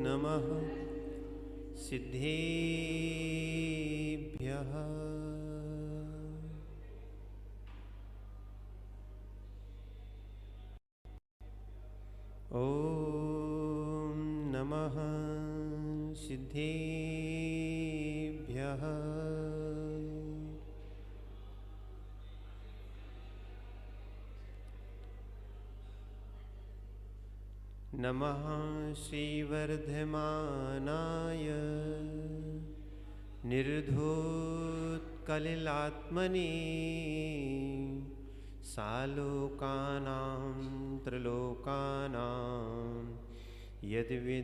नमः सिद्धेभ्यः। ॐ नमः सिद्धेभ्यः। नमः श्रीवर्धमानाय निर्धूतकलिलात्मने सालोकानां त्रिलोकानां यद्विद्यादर्पणायते।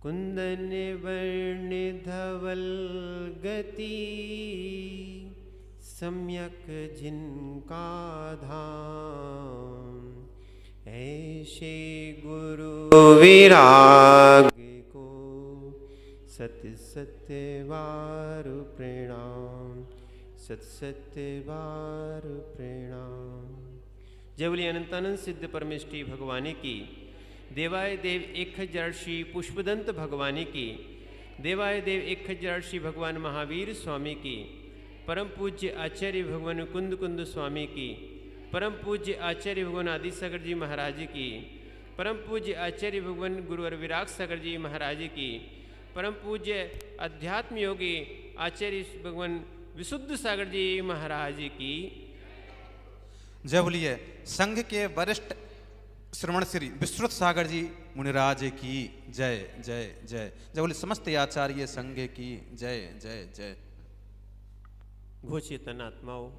कुन्दन्यवर्णिधवल्गति सम्यक जिनका धाम, ऐसे गुरु विराग को सत्य सत्य बार प्रणाम, सत्य सत्य बार प्रणाम। जय बोलिए अनंतानंद सिद्ध परमेष्टि भगवानी की, देवाय देव 1000 श्री पुष्पदंत भगवानी की, देवाय देव 1000 श्री भगवान महावीर स्वामी की, परम पूज्य आचार्य भगवान कुंद कुंद स्वामी की, परम पूज्य आचार्य भगवान आदि सागर जी महाराज की, परम पूज्य आचार्य भगवान गुरुवर विराग सागर जी महाराज की, परम पूज्य अध्यात्म योगी आचार्य भगवान विशुद्ध सागर जी महाराज की। जय बोलिए संघ के वरिष्ठ श्रवण श्री विश्रुत सागर जी मुनिराज की जय जय जय। जय बोलिए समस्त आचार्य संघ की जय जय जय। घो चेतन आत्माओं,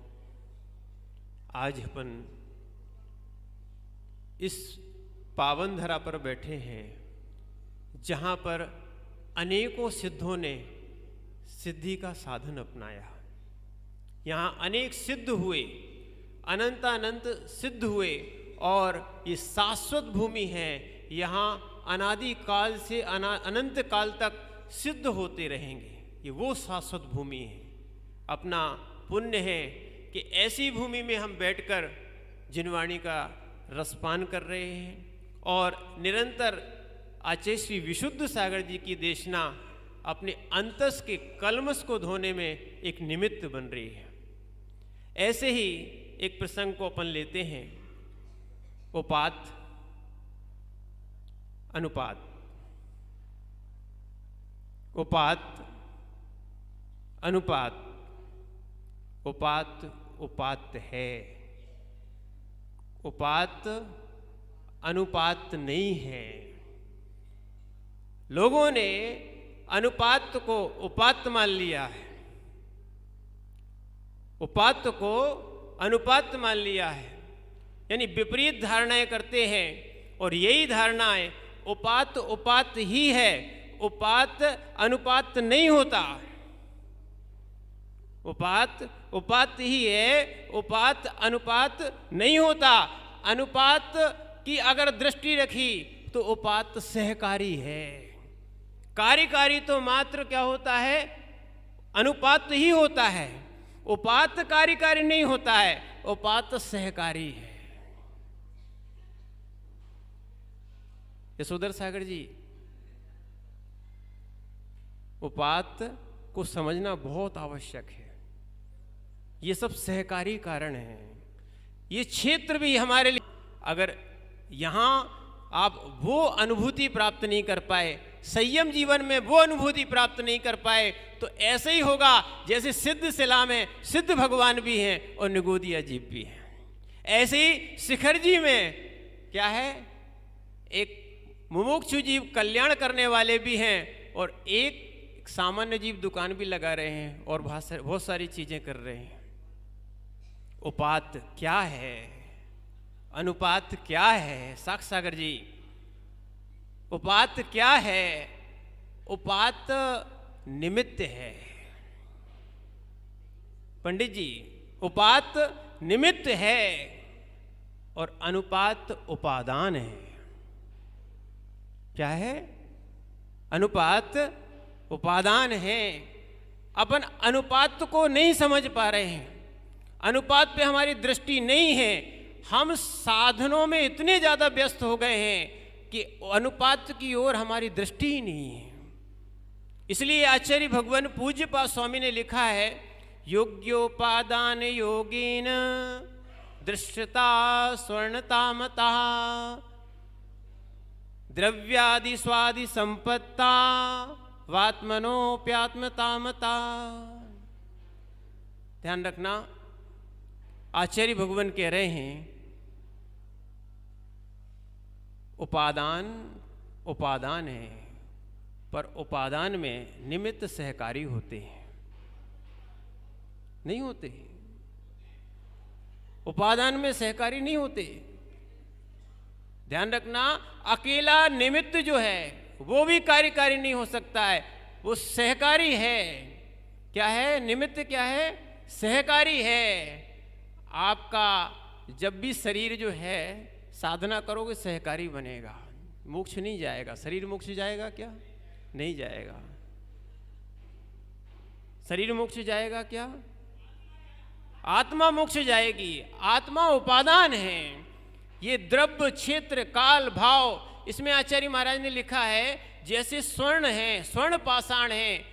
आज अपन इस पावन धरा पर बैठे हैं जहाँ पर अनेकों सिद्धों ने सिद्धि का साधन अपनाया। यहाँ अनेक सिद्ध हुए, अनंतानंत सिद्ध हुए और ये शाश्वत भूमि है। यहाँ अनादि काल से अनंत काल तक सिद्ध होते रहेंगे। ये वो शाश्वत भूमि है। अपना पुण्य है कि ऐसी भूमि में हम बैठकर जिनवाणी का रसपान कर रहे हैं और निरंतर आचार्य श्री विशुद्ध सागर जी की देशना अपने अंतस के कलमस को धोने में एक निमित्त बन रही है। ऐसे ही एक प्रसंग को अपन लेते हैं, उपात अनुपात। उपात अनुपात, उपात उपात है, उपात अनुपात नहीं है। लोगों ने अनुपात को उपात मान लिया है, उपात को अनुपात मान लिया है, यानी विपरीत धारणाएं करते हैं। और यही धारणाएं उपात उपात ही है, उपात अनुपात नहीं होता। उपात उपात ही है, उपात अनुपात नहीं होता। अनुपात की अगर दृष्टि रखी तो उपात सहकारी है, कार्यकारी तो मात्र क्या होता है, अनुपात ही होता है। उपात कार्यकारी नहीं होता है, उपात सहकारी है। यशोधर सागर जी, उपात को समझना बहुत आवश्यक है। ये सब सहकारी कारण हैं। ये क्षेत्र भी हमारे लिए, अगर यहाँ आप वो अनुभूति प्राप्त नहीं कर पाए, संयम जीवन में वो अनुभूति प्राप्त नहीं कर पाए, तो ऐसे ही होगा जैसे सिद्ध शिला में सिद्ध भगवान भी हैं और निगोदी अजीब भी हैं। ऐसे ही शिखर जी में क्या है, एक मुमुक्षु जीव कल्याण करने वाले भी हैं और एक सामान्य जीव दुकान भी लगा रहे हैं और बहुत सारी चीजें कर रहे हैं। उपात क्या है, अनुपात क्या है? साक्ष सागर जी, उपात क्या है? उपात निमित्त है। पंडित जी, उपात निमित्त है और अनुपात उपादान है। क्या है? अनुपात उपादान है। अपन अनुपात को नहीं समझ पा रहे हैं, अनुपात पे हमारी दृष्टि नहीं है, हम साधनों में इतने ज़्यादा व्यस्त हो गए हैं कि अनुपात की ओर हमारी दृष्टि ही नहीं है। इसलिए आचार्य भगवान पूज्यपाद स्वामी ने लिखा है, योग्योपादान योगेन दृश्यता स्वर्णतामता द्रव्यादि स्वादि संपत्ता वात्मनोप्यात्मतामता। ध्यान रखना, आचार्य भगवान कह रहे हैं उपादान उपादान है, पर उपादान में निमित्त सहकारी होते हैं, नहीं होते। उपादान में सहकारी नहीं होते। ध्यान रखना, अकेला निमित्त जो है वो भी कार्यकारी नहीं हो सकता है, वो सहकारी है। क्या है? निमित्त क्या है? सहकारी है। आपका जब भी शरीर जो है साधना करोगे सहकारी बनेगा, मोक्ष नहीं जाएगा। शरीर मोक्ष जाएगा क्या? नहीं जाएगा। शरीर मोक्ष जाएगा क्या? आत्मा मोक्ष जाएगी। आत्मा उपादान है। ये द्रव्य क्षेत्र काल भाव, इसमें आचार्य महाराज ने लिखा है जैसे स्वर्ण है, स्वर्ण पाषाण है,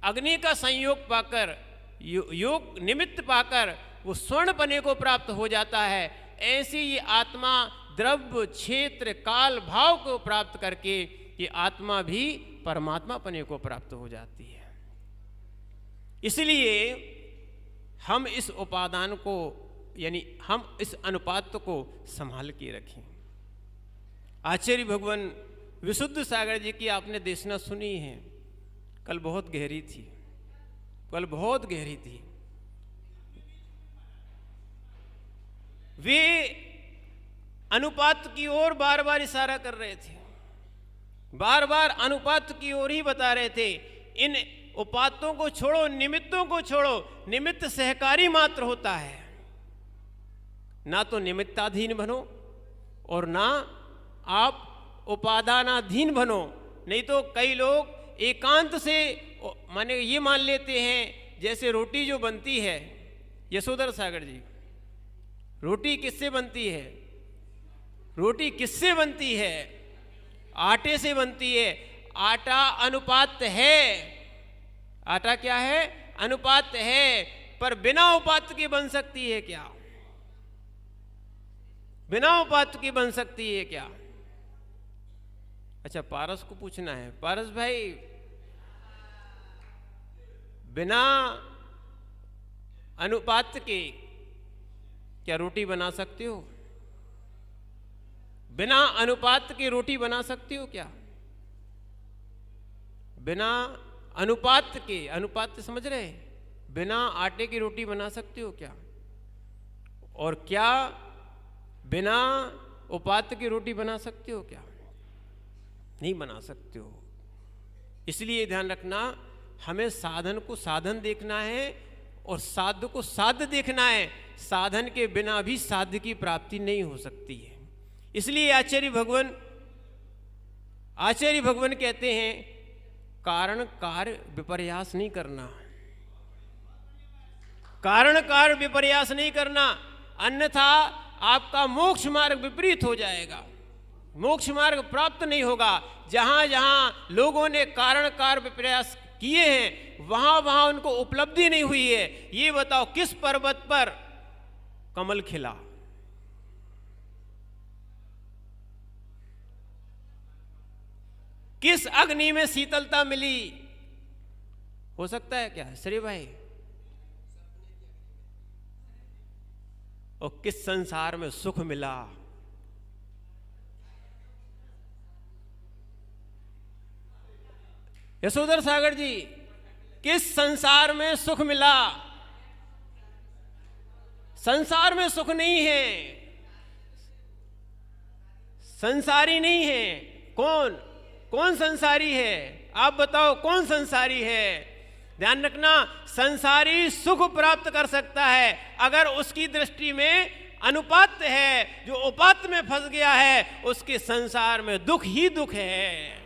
अग्नि का संयोग पाकर योग निमित्त पाकर वो स्वर्ण पने को प्राप्त हो जाता है, ऐसी ये आत्मा द्रव्य क्षेत्र काल भाव को प्राप्त करके ये आत्मा भी परमात्मा पने को प्राप्त हो जाती है। इसलिए हम इस उपादान को, यानी हम इस अनुपात को संभाल के रखें। आचार्य भगवान विशुद्ध सागर जी की आपने देशना सुनी है, कल बहुत गहरी थी, कल बहुत गहरी थी। वे अनुपात की ओर बार बार इशारा कर रहे थे, बार बार अनुपात की ओर ही बता रहे थे। इन उपातों को छोड़ो, निमित्तों को छोड़ो। निमित्त सहकारी मात्र होता है, ना तो निमित्ताधीन बनो और ना आप उपादानाधीन बनो। नहीं तो कई लोग एकांत से माने ये मान लेते हैं जैसे रोटी जो बनती है, यशोधर सागर जी, रोटी किससे बनती है? रोटी किससे बनती है? आटे से बनती है। आटा अनुपात है। आटा क्या है? अनुपात है। पर बिना उपात के बन सकती है क्या? बिना उपात की बन सकती है क्या? अच्छा, पारस को पूछना है। पारस भाई, बिना अनुपात के क्या रोटी बना सकते हो? बिना अनुपात के रोटी बना सकते हो क्या? बिना अनुपात के, अनुपात समझ रहे हैं? बिना आटे की रोटी बना सकते हो क्या? और क्या बिना उपात की रोटी बना सकते हो क्या? नहीं बना सकते हो। इसलिए ध्यान रखना, हमें साधन को साधन देखना है और साध्य को साध्य देखना है। साधन के बिना भी साध्य की प्राप्ति नहीं हो सकती है। इसलिए आचार्य भगवान कहते हैं कारण कार्य विपर्यास नहीं करना, कारण कार्य विपर्यास नहीं करना, अन्यथा आपका मोक्ष मार्ग विपरीत हो जाएगा, मोक्ष मार्ग प्राप्त नहीं होगा। जहां जहां लोगों ने कारण कार्य विपर्यास किए हैं वहां वहां उनको उपलब्धि नहीं हुई है। ये बताओ किस पर्वत पर कमल खिला? किस अग्नि में शीतलता मिली? हो सकता है क्या श्री भाई? और किस संसार में सुख मिला? यशोधर सागर जी, किस संसार में सुख मिला? संसार में सुख नहीं है, संसारी नहीं है। कौन कौन संसारी है? आप बताओ कौन संसारी है? ध्यान रखना, संसारी सुख प्राप्त कर सकता है अगर उसकी दृष्टि में अनुपात है। जो उपात में फंस गया है उसके संसार में दुख ही दुख है।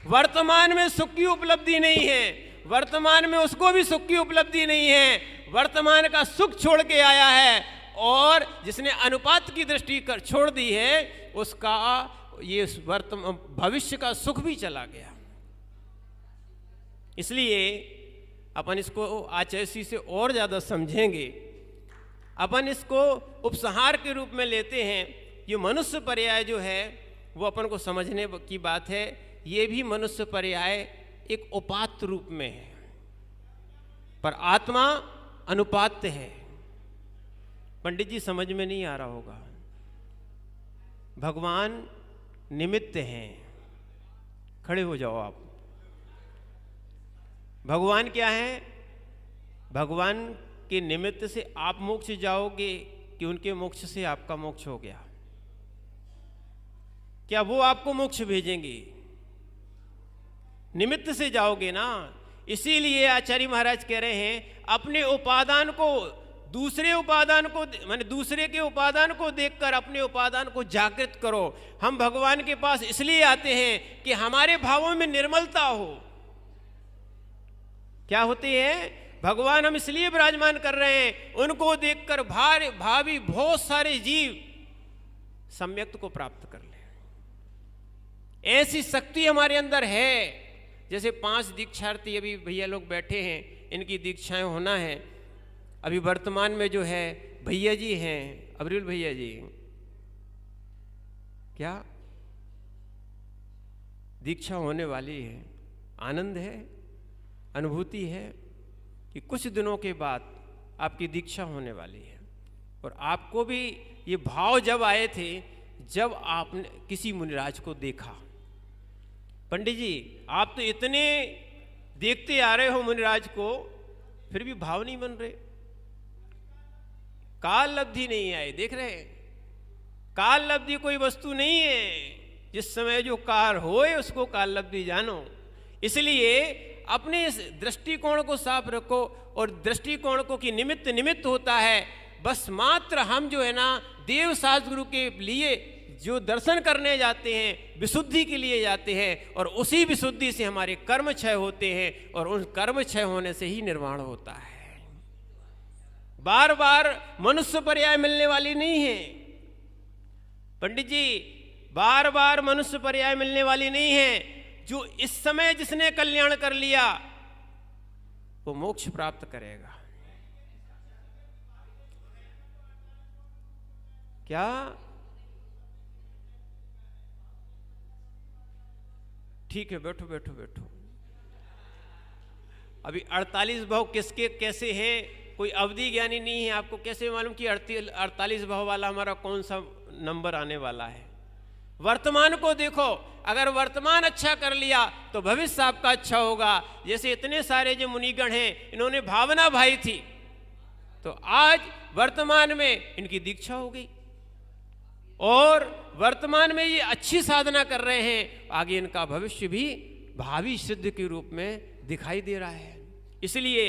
वर्तमान में सुख की उपलब्धि नहीं है, वर्तमान में उसको भी सुख की उपलब्धि नहीं है। वर्तमान का सुख छोड़ के आया है और जिसने अनुपात की दृष्टि कर छोड़ दी है, उसका ये वर्तमान भविष्य का सुख भी चला गया। इसलिए अपन इसको आचैसी से और ज़्यादा समझेंगे। अपन इसको उपसंहार के रूप में लेते हैं। ये मनुष्य पर्याय जो है वो अपन को समझने की बात है। ये भी मनुष्य पर्याय एक उपात्त रूप में है, पर आत्मा अनुपात्य है। पंडित जी समझ में नहीं आ रहा होगा। भगवान निमित्त हैं। खड़े हो जाओ आप। भगवान क्या है? भगवान के निमित्त से आप मोक्ष जाओगे कि उनके मोक्ष से आपका मोक्ष हो गया? क्या वो आपको मोक्ष भेजेंगे? निमित्त से जाओगे ना। इसीलिए आचार्य महाराज कह रहे हैं अपने उपादान को दूसरे उपादान को माने दूसरे के उपादान को देखकर अपने उपादान को जागृत करो। हम भगवान के पास इसलिए आते हैं कि हमारे भावों में निर्मलता हो। क्या होती है? भगवान हम इसलिए विराजमान कर रहे हैं, उनको देखकर भावी बहुत सारे जीव सम्यक्त को प्राप्त कर ले। ऐसी शक्ति हमारे अंदर है। जैसे 5 दीक्षार्थी अभी भैया लोग बैठे हैं, इनकी दीक्षाएं होना है। अभी वर्तमान में जो है भैया जी हैं, अब्रुल भैया जी, क्या दीक्षा होने वाली है। आनंद है, अनुभूति है कि कुछ दिनों के बाद आपकी दीक्षा होने वाली है। और आपको भी ये भाव जब आए थे जब आपने किसी मुनिराज को देखा। पंडित जी आप तो इतने देखते आ रहे हो मुनिराज को, फिर भी भाव नहीं बन रहे। काल लब्धि नहीं आई। देख रहे हैं, काल लब्धि कोई वस्तु नहीं है। जिस समय जो कार होए उसको काल लब्धि जानो। इसलिए अपने इस दृष्टिकोण को साफ रखो। और दृष्टिकोण को कि निमित्त होता है। बस मात्र हम जो है ना देव शास्त्र गुरु के लिए जो दर्शन करने जाते हैं, विशुद्धि के लिए जाते हैं, और उसी विशुद्धि से हमारे कर्म क्षय होते हैं, और उन कर्म क्षय होने से ही निर्वाण होता है। बार बार मनुष्य पर्याय मिलने वाली नहीं है पंडित जी, बार बार मनुष्य पर्याय मिलने वाली नहीं है। जो इस समय जिसने कल्याण कर लिया वो मोक्ष प्राप्त करेगा। क्या? ठीक है, बैठो बैठो बैठो। अभी 48 भाव किसके कैसे हैं? कोई अवधि ज्ञानी नहीं है। आपको कैसे मालूम कि 48 भाव वाला हमारा कौन सा नंबर आने वाला है? वर्तमान को देखो। अगर वर्तमान अच्छा कर लिया तो भविष्य आपका अच्छा होगा। जैसे इतने सारे जो मुनिगण हैं, इन्होंने भावना भाई थी, तो आज वर्तमान में इनकी दीक्षा हो गई, और वर्तमान में ये अच्छी साधना कर रहे हैं। आगे इनका भविष्य भी भावी सिद्ध के रूप में दिखाई दे रहा है। इसलिए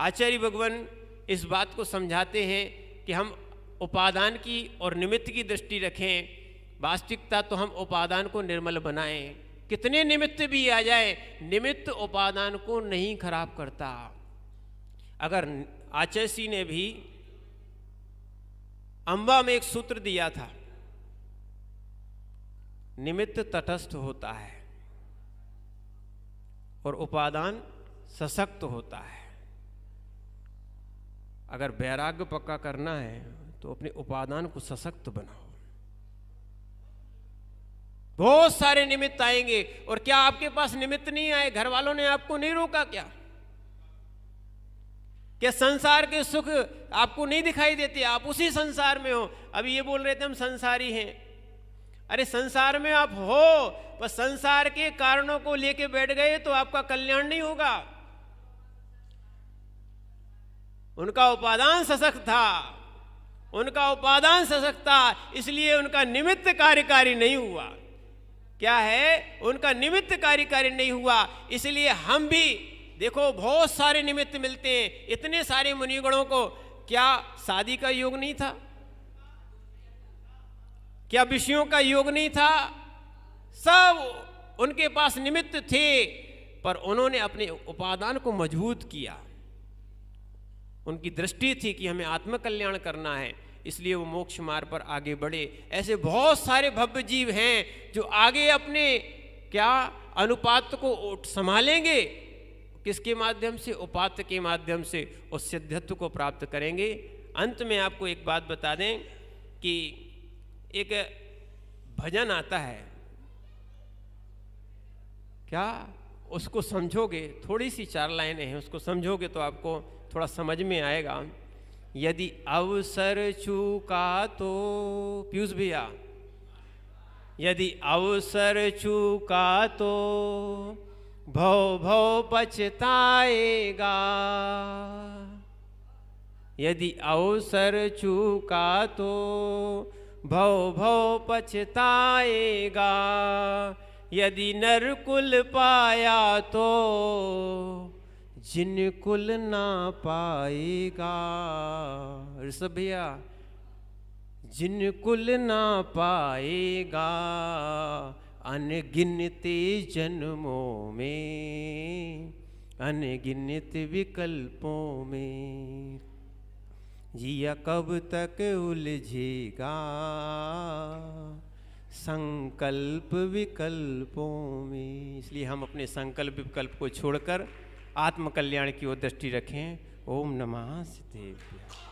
आचार्य भगवान इस बात को समझाते हैं कि हम उपादान की और निमित्त की दृष्टि रखें। वास्तविकता तो हम उपादान को निर्मल बनाएं। कितने निमित्त भी आ जाए, निमित्त उपादान को नहीं खराब करता। अगर आचार्य ने भी अंबा में एक सूत्र दिया था, निमित्त तटस्थ होता है और उपादान सशक्त होता है। अगर वैराग्य पक्का करना है तो अपने उपादान को सशक्त बनाओ। बहुत सारे निमित्त आएंगे, और क्या आपके पास निमित्त नहीं आए? घर वालों ने आपको नहीं रोका क्या? क्या संसार के सुख आपको नहीं दिखाई देते? आप उसी संसार में हो। अभी ये बोल रहे थे हम संसारी हैं। अरे संसार में आप हो, पर संसार के कारणों को लेके बैठ गए तो आपका कल्याण नहीं होगा। उनका उपादान सशक्त था, उनका उपादान सशक्त था, इसलिए उनका निमित्त कार्यकारी नहीं हुआ। क्या है? उनका निमित्त कार्यकारी नहीं हुआ। इसलिए हम भी देखो, बहुत सारे निमित्त मिलते हैं। इतने सारे मुनिगणों को क्या शादी का योग नहीं था? क्या विषयों का योग नहीं था? सब उनके पास निमित्त थे, पर उन्होंने अपने उपादान को मजबूत किया। उनकी दृष्टि थी कि हमें आत्मकल्याण करना है, इसलिए वो मोक्ष मार्ग पर आगे बढ़े। ऐसे बहुत सारे भव्य जीव हैं जो आगे अपने क्या अनुपात को संभालेंगे, किसके माध्यम से? उपात्त के माध्यम से उस सिद्धत्व को प्राप्त करेंगे। अंत में आपको एक बात बता दें कि एक भजन आता है, क्या उसको समझोगे? थोड़ी सी 4 लाइनें हैं, उसको समझोगे तो आपको थोड़ा समझ में आएगा। यदि अवसर चूका तो, पीयूष भैया, यदि अवसर चूका तो भव भव पछताएगा। यदि अवसर चूका तो भव भव पछताएगा। यदि नरकुल पाया तो जिनकुल ना पाएगा। ऋषभ भैया, जिनकुल ना पाएगा अनगिनते जन्मों में, अनगिनत विकल्पों में, जिया कब तक उलझेगा संकल्प विकल्पों में। इसलिए हम अपने संकल्प विकल्प को छोड़कर आत्मकल्याण की ओर दृष्टि रखें। ओम नमः सिद्धेभ्यः।